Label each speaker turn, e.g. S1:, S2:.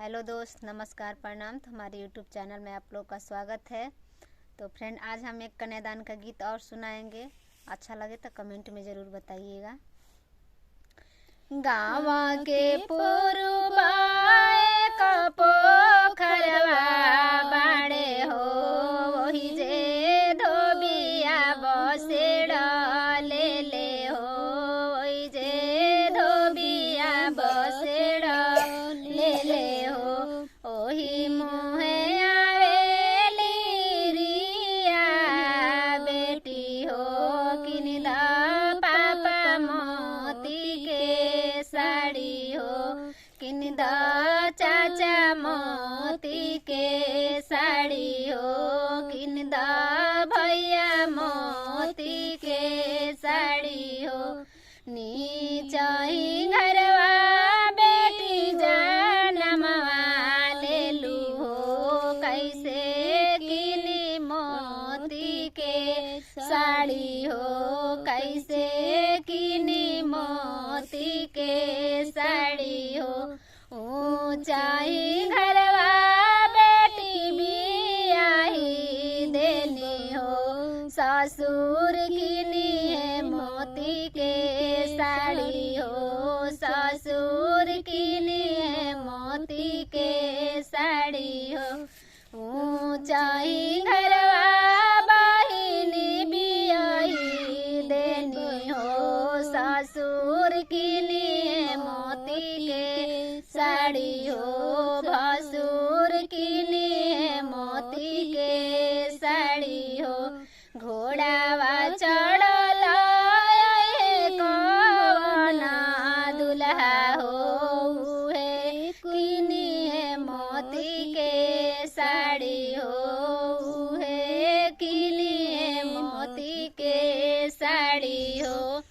S1: Hello दोस्त, नमस्कार, प्रणाम। तो हमारे यूट्यूब चैनल में आप लोग का स्वागत है। तो फ्रेंड, आज हम एक कन्यादान का गीत और सुनाएंगे। अच्छा लगे तो कमेंट में ज़रूर बताइएगा। गाँव के पुरबा एक पोखरवा बाड़े हो, वही जे धोबिया बसेड़ ले हो, वही जे धोबिया बसेड़ ले हो। ओही मुहे आवेली रिया बेटी हो, किनिदा पापा मोती के साड़ी हो, किनिदा चाचा मोती के साड़ी हो, किनिदा भैया मोती के साड़ी हो। नीचा ही घरवा बेटी जनमवा ले लू हो, कैसे किनी मोती के साड़ी हो, कैसे किनी मोती के साड़ी हो। ऊंचाई घरवा बेटी बियाही देनी हो, ससुर किनी है मोती के साड़ी हो, ससुर किनी है मोती के साड़ी हो। ऊंचाई घरवा बहिनी बियाही देनी हो, ससुर किनी है मोती के साड़ी हो, भसुर किनी है मोती के साड़ी हो। घोड़ावा चढ़ल कवना दुल्हा हो, उहे किनी है मोती के साड़ी हो, उहे किनी है मोती के साड़ी हो।